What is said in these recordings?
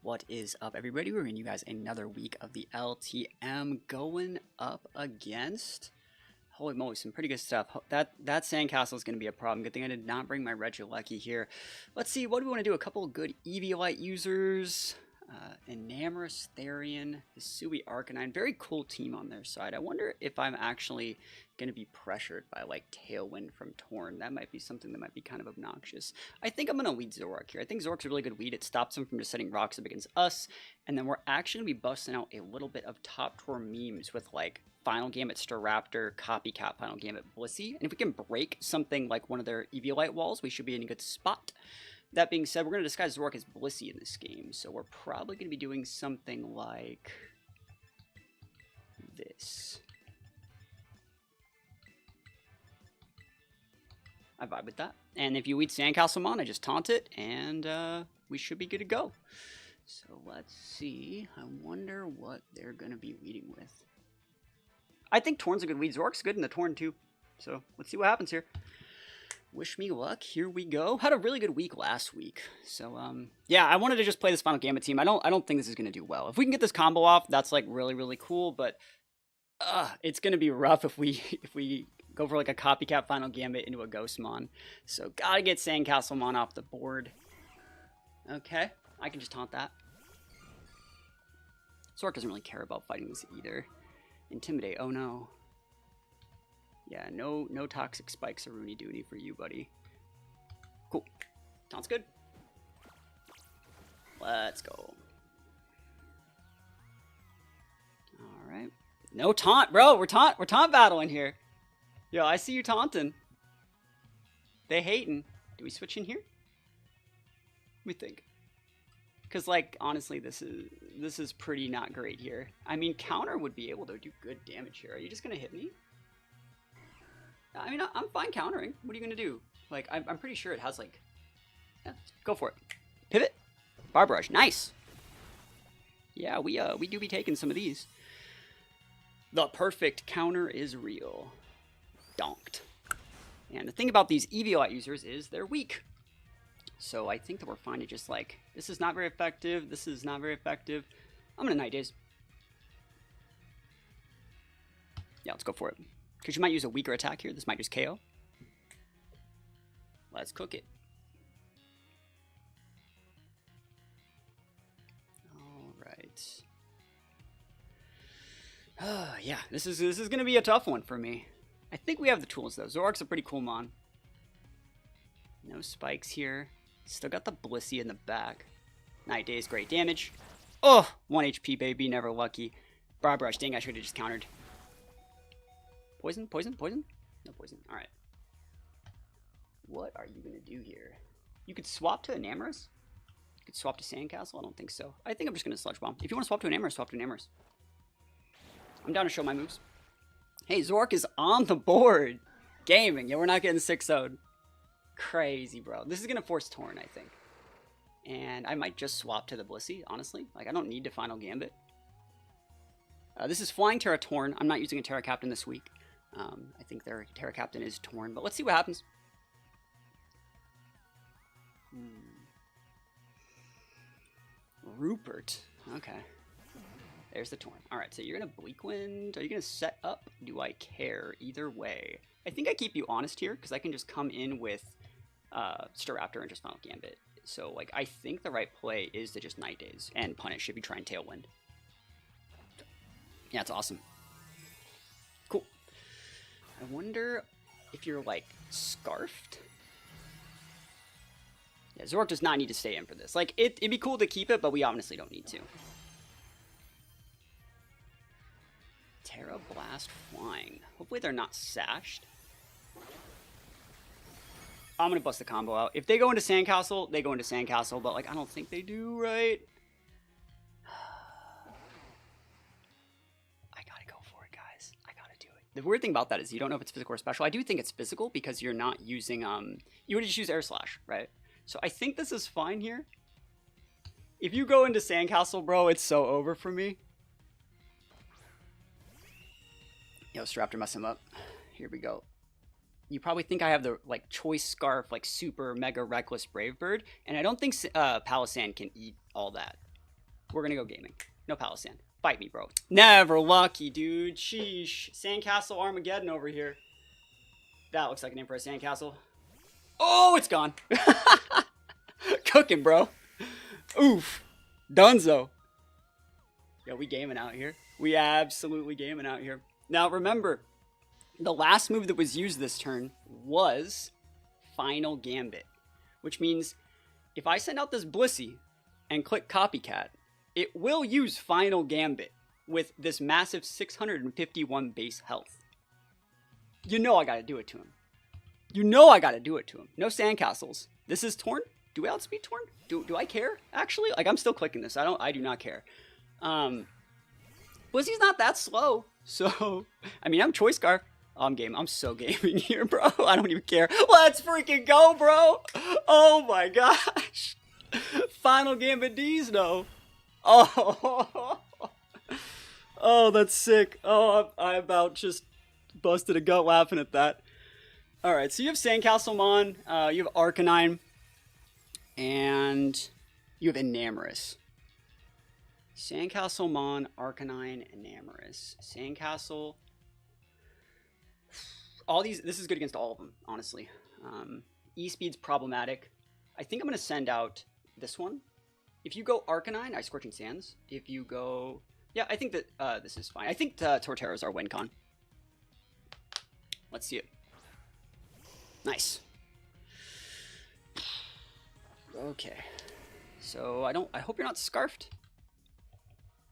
What is up, everybody? We're bringing you guys another week of the LTM going up against... Holy moly, some pretty good stuff. That sandcastle is going to be a problem. Good thing I did not bring my Regieleki here. Let's see, what do we want to do? A couple of good Eviolite users. Enamorous Therian, Hisui Arcanine. Very cool team on their side. I wonder if I'm actually going to be pressured by like Tailwind from Torn. That might be something that might be kind of obnoxious. I think I'm going to lead Zoroark here. I think Zoroark's a really good lead. It stops him from just setting rocks up against us. And then we're actually going to be busting out a little bit of top tour memes with like Final Gambit Staraptor, Copycat Final Gambit Blissey. And if we can break something like one of their Eviolite walls, we should be in a good spot. That being said, we're going to disguise Zoroark as Blissey in this game, so we're probably going to be doing something like this. I vibe with that. And if you lead Sandcastlemon, I just taunt it, and we should be good to go. So let's see. I wonder what they're going to be leading with. I think Torn's a good lead. Zoroark's good in the Torn too. So let's see what happens here. Wish me luck. Here we go. Had a really good week last week. So, yeah, I wanted to just play this Final Gambit team. I don't think this is going to do well. If we can get this combo off, that's like really, really cool. But it's going to be rough if we go for like a Copycat Final Gambit into a Ghostmon. So, gotta get Sandcastlemon off the board. Okay, I can just taunt that. Zoroark doesn't really care about fighting this either. Intimidate. Oh, no. Yeah, no toxic spikes or Rooney Dooney for you, buddy. Cool. Sounds good. Let's go. Alright. No taunt, bro. We're taunt battling here. Yo, I see you taunting. They hating. Do we switch in here? Let me think. Because, like, honestly, this is pretty not great here. I mean, counter would be able to do good damage here. Are you just going to hit me? I mean, I'm fine countering. What are you going to do? Like, I'm pretty sure it has, like... Yeah, go for it. Pivot. Barbarage. Nice. Yeah, we do be taking some of these. The perfect counter is real. Donked. And the thing about these Eviolite users is they're weak. So I think that we're fine to just, like... This is not very effective. This is not very effective. I'm going to Night Daze. Yeah, let's go for it. Because you might use a weaker attack here. This might just KO. Let's cook it. Alright. Yeah, this is going to be a tough one for me. I think we have the tools, though. Zoroark's a pretty cool mon. No spikes here. Still got the Blissey in the back. Night Daze, great damage. Oh, 1 HP, baby. Never lucky. Barbarage, dang, I should have just countered. Poison? Poison? Poison? No poison. Alright. What are you going to do here? You could swap to Enamorous? You could swap to Sandcastle? I don't think so. I think I'm just going to Sludge Bomb. If you want to swap to Enamorous, swap to Enamorous. I'm down to show my moves. Hey, Zoroark is on the board. Gaming. Yeah, we're not getting 6-0'd. Crazy, bro. This is going to force Torn, I think. And I might just swap to the Blissey, honestly. Like, I don't need to Final Gambit. This is Flying Terra Torn. I'm not using a Terra Captain this week. I think their Terra Captain is Torn, but let's see what happens. Rupert. Okay. There's the Torn. Alright, so you're going to Bleak Wind. Are you going to set up? Do I care? Either way. I think I keep you honest here, because I can just come in with Staraptor and just Final Gambit. So, like, I think the right play is to just Night Daze and punish if you try and Tailwind. Yeah, it's awesome. Cool. I wonder if you're, like, Scarfed? Yeah, Zoroark does not need to stay in for this. Like, it'd be cool to keep it, but we honestly don't need to. Terra Blast Flying. Hopefully they're not sashed. I'm going to bust the combo out. If they go into Sandcastle, they go into Sandcastle, but, like, I don't think they do, right? The weird thing about that is you don't know if it's physical or special. I do think it's physical because you're not using, you would just use Air Slash, right? So I think this is fine here. If you go into Sandcastle, bro, it's so over for me. Yo, Staraptor messed him up. Here we go. You probably think I have the like choice scarf, like super mega reckless Brave Bird, and I don't think Palisand can eat all that. We're gonna go gaming. No Palisand. Fight me, bro. Never lucky, dude. Sheesh. Sandcastle Armageddon over here. That looks like a name for a sandcastle. Oh, it's gone. Cooking, bro. Oof. Dunzo. Yo, we gaming out here. We absolutely gaming out here. Now, remember, the last move that was used this turn was Final Gambit, which means if I send out this Blissey and click Copycat, it will use Final Gambit with this massive 651 base health. You know I gotta do it to him. You know I gotta do it to him. No sandcastles. This is Torn? Do we outspeed Torn? Do I care? Actually, like, I'm still clicking this. I do not care. Blissey's not that slow. So, I mean, I'm Choice Scarf. Oh, I'm game. I'm so gaming here, bro. I don't even care. Let's freaking go, bro. Oh my gosh. Final Gambit D's, though. Oh. Oh, that's sick. Oh, I about just busted a gut laughing at that. All right, so you have Sandcastle Mon, you have Arcanine, and you have Enamorous. Sandcastle Mon, Arcanine, Enamorous. Sandcastle. All these, this is good against all of them, honestly. E-Speed's problematic. I think I'm going to send out this one. If you go Arcanine, I Scorching Sands. If you go... Yeah, I think that this is fine. I think Torterra is our win con. Let's see it. Nice. Okay. So I hope you're not scarfed.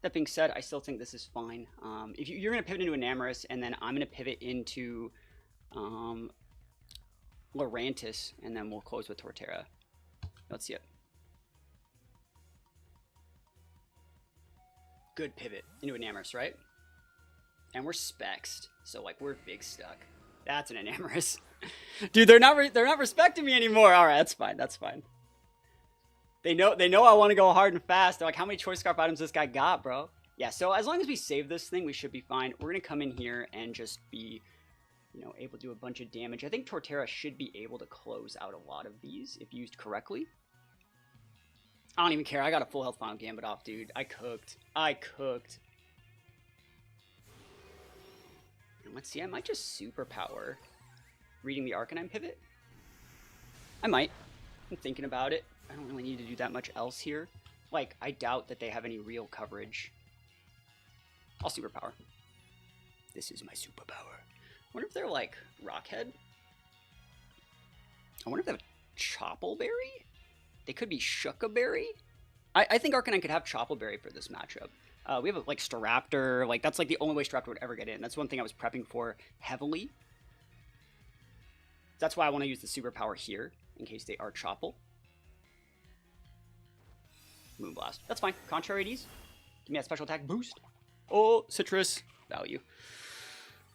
That being said, I still think this is fine. If you're going to pivot into Enamorous, and then I'm going to pivot into Lurantis, and then we'll close with Torterra. Let's see it. Good pivot into Enamorous, right? And we're spexed, so like we're big stuck. That's an Enamorous. Dude, they're not respecting me anymore. All right, that's fine. That's fine. They know I want to go hard and fast. They're like, how many Choice Scarf items this guy got, bro? Yeah, so as long as we save this thing, we should be fine. We're going to come in here and just be, you know, able to do a bunch of damage. I think Torterra should be able to close out a lot of these if used correctly. I don't even care. I got a full health Final Gambit off, dude. I cooked. And let's see. I might just superpower reading the Arcanine pivot. I might. I'm thinking about it. I don't really need to do that much else here. Like, I doubt that they have any real coverage. I'll superpower. This is my superpower. I wonder if they're like Rockhead. I wonder if they have Choppleberry? They could be Shookaberry. I think Arcanine could have Choppleberry for this matchup. We have like Staraptor. Like, that's like the only way Staraptor would ever get in. That's one thing I was prepping for heavily. That's why I want to use the superpower here in case they are Chopple. Moonblast. That's fine. Contrary Ds. Give me that special attack boost. Oh, Citrus. Value.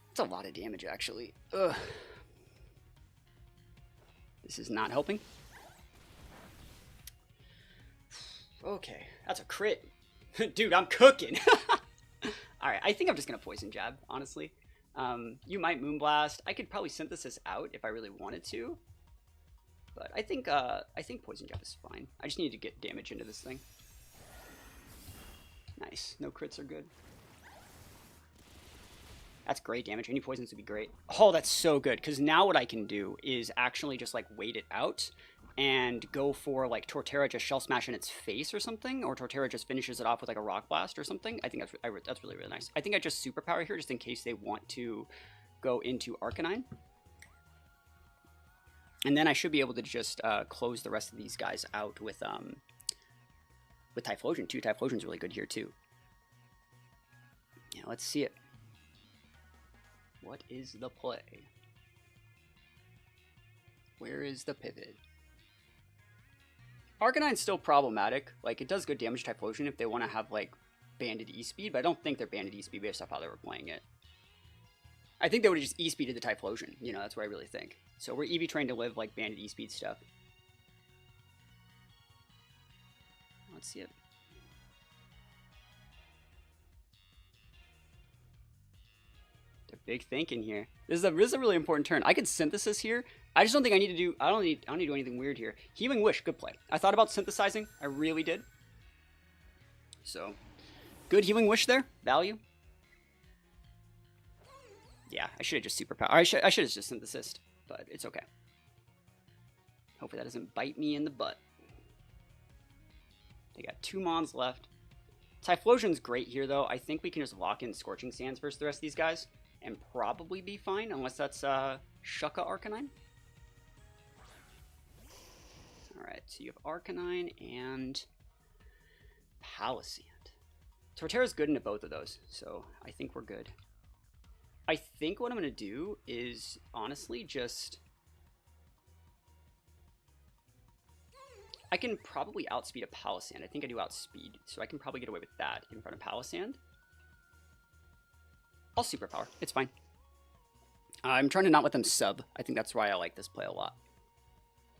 It's a lot of damage, actually. Ugh. This is not helping. Okay. That's a crit. Dude, I'm cooking. Alright, I think I'm just going to Poison Jab, honestly. You might Moonblast. I could probably Synthesis out if I really wanted to. But I think Poison Jab is fine. I just need to get damage into this thing. Nice. No crits are good. That's great damage. Any poisons would be great. Oh, that's so good. Because now what I can do is actually just like wait it out and go for like Torterra just Shell Smash in its face or something. Or Torterra just finishes it off with like a Rock Blast or something. I think that's really, really nice. I think I just Superpower here just in case they want to go into Arcanine. And then I should be able to just close the rest of these guys out with Typhlosion too. Typhlosion's really good here too. Yeah, let's see it. What is the play? Where is the pivot? Arcanine's still problematic. Like, it does good damage to Typhlosion if they want to have, like, banded E-Speed, but I don't think they're banded E-Speed based off how they were playing it. I think they would have just E-Speeded the Typhlosion. You know, that's what I really think. So we're EV trained to live, like, banded E-Speed stuff. Let's see it. They're big thinking here. This is a really important turn. I could Synthesis here. I just don't think I need to do... I don't need to do anything weird here. Healing Wish, good play. I thought about synthesizing. I really did. So, good Healing Wish there. Value. Yeah, I should have just Superpower. I should have just Synthesized, but it's okay. Hopefully that doesn't bite me in the butt. They got 2 Mons left. Typhlosion's great here, though. I think we can just lock in Scorching Sands versus the rest of these guys and probably be fine, unless that's Shucka Arcanine. Alright, so you have Arcanine and Palisand. Torterra's good into both of those, so I think we're good. I think what I'm going to do is, honestly, just... I can probably outspeed a Palisand. I think I do outspeed, so I can probably get away with that in front of Palisand. I'll Superpower. It's fine. I'm trying to not let them sub. I think that's why I like this play a lot.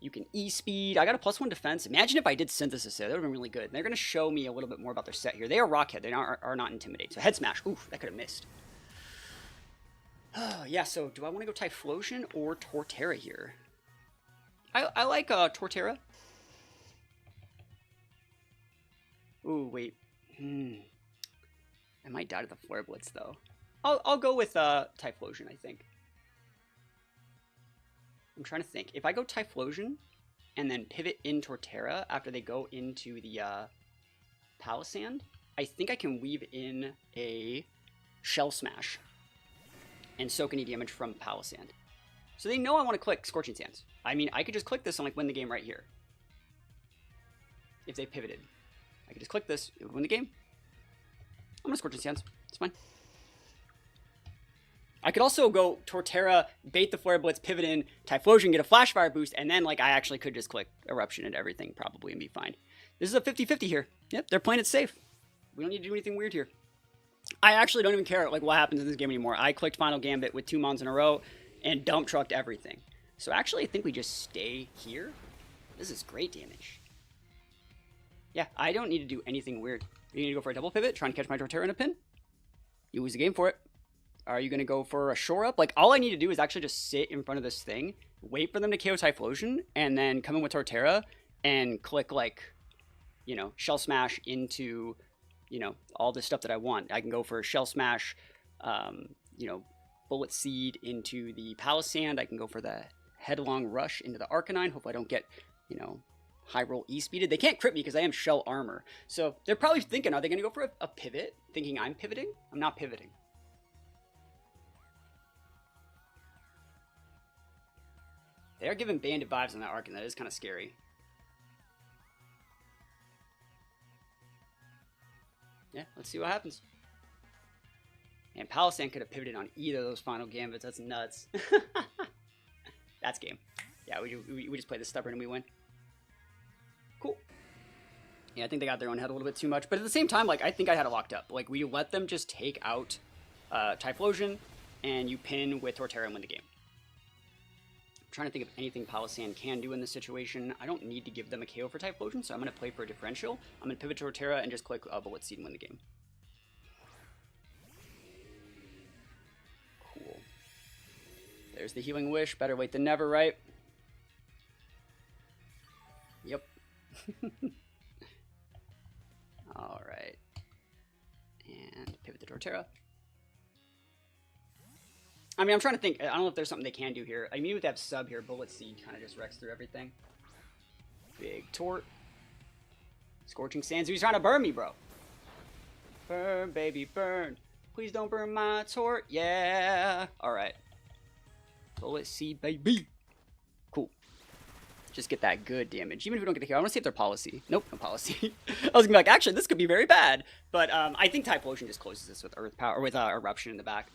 You can E-Speed. I got a +1 defense. Imagine if I did Synthesis there. That would have been really good. And they're going to show me a little bit more about their set here. They are Rockhead. They are not Intimidate. So Head Smash. Oof, that could have missed. Yeah, so do I want to go Typhlosion or Torterra here? I like Torterra. Ooh, wait. I might die to the Flare Blitz, though. I'll go with Typhlosion, I think. I'm trying to think. If I go Typhlosion and then pivot in Torterra after they go into the Palisand, I think I can weave in a Shell Smash and soak any damage from Palisand. So they know I want to click Scorching Sands. I mean, I could just click this and like win the game right here. If they pivoted. I could just click this, it would win the game. I'm gonna Scorching Sands. It's fine. I could also go Torterra, bait the Flare Blitz, pivot in, Typhlosion, get a Flash Fire boost, and then like I actually could just click Eruption and everything probably and be fine. This is a 50-50 here. Yep, they're playing it safe. We don't need to do anything weird here. I actually don't even care like what happens in this game anymore. I clicked Final Gambit with 2 Mons in a row and dump trucked everything. So actually I think we just stay here. This is great damage. Yeah, I don't need to do anything weird. You need to go for a double pivot, trying to catch my Torterra in a pin. You lose the game for it. Are you going to go for a shore up? Like, all I need to do is actually just sit in front of this thing, wait for them to KO Typhlosion, and then come in with Torterra and click, like, you know, Shell Smash into, you know, all the stuff that I want. I can go for a Shell Smash, you know, Bullet Seed into the Palisand. I can go for the Headlong Rush into the Arcanine. Hopefully I don't get, you know, high roll E-speeded. They can't crit me because I am Shell Armor. So they're probably thinking, are they going to go for a pivot? Thinking I'm pivoting? I'm not pivoting. They are giving bandit vibes on that Arc, and that is kind of scary. Yeah, let's see what happens. And Palisand could have pivoted on either of those final gambits. That's nuts. That's game. Yeah, we just play this stubborn and we win. Cool. Yeah, I think they got their own head a little bit too much. But at the same time, like, I think I had it locked up. Like, we let them just take out Typhlosion, and you pin with Torterra and win the game. I'm trying to think of anything Palisand can do in this situation. I don't need to give them a KO for Typhlosion, so I'm going to play for a differential. I'm going to pivot to Torterra and just click Bullet Seed and win the game. Cool. There's the Healing Wish. Better late than never, right? Yep. Alright. And pivot to Torterra. I mean, I'm trying to think. I don't know if there's something they can do here. I mean, with that sub here, Bullet Seed kind of just wrecks through everything. Big Tort. Scorching Sands. He's trying to burn me, bro. Burn, baby, burn. Please don't burn my Tort. Yeah. Alright. Bullet Seed, baby. Cool. Just get that good damage. Even if we don't get the kill, I want to see if they're policy. Nope, no policy. I was gonna be like, actually, this could be very bad. But I think Typhlosion just closes this with Earth Power, or with Eruption in the back.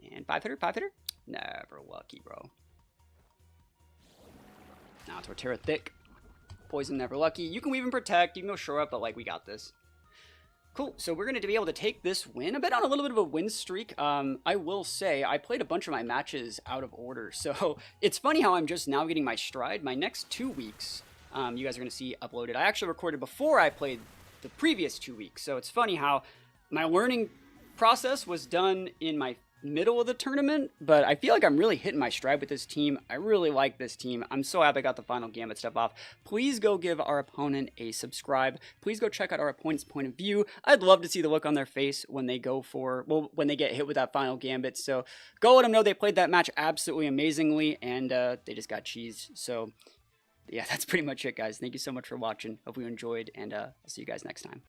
And 5-hitter? Never lucky, bro. Nah, Torterra thick. Poison, never lucky. You can weave and protect. You can go shore up, but like, we got this. Cool, so we're going to be able to take this win. A bit on a little bit of a win streak. I will say, I played a bunch of my matches out of order. So it's funny how I'm just now getting my stride. My next 2 weeks, you guys are going to see uploaded. I actually recorded before I played the previous 2 weeks. So it's funny how my learning process was done in my middle of the tournament, but I feel like I'm really hitting my stride with this team. I really like this team. I'm so happy I got the final Gambit stuff off. Please go give our opponent a subscribe. Please go check out our opponent's point of view. I'd love to see the look on their face when they go for, well, when they get hit with that final Gambit. So go let them know they played that match absolutely amazingly, and they just got cheesed. So yeah, that's pretty much it, guys. Thank you so much for watching. Hope you enjoyed, and I'll see you guys next time.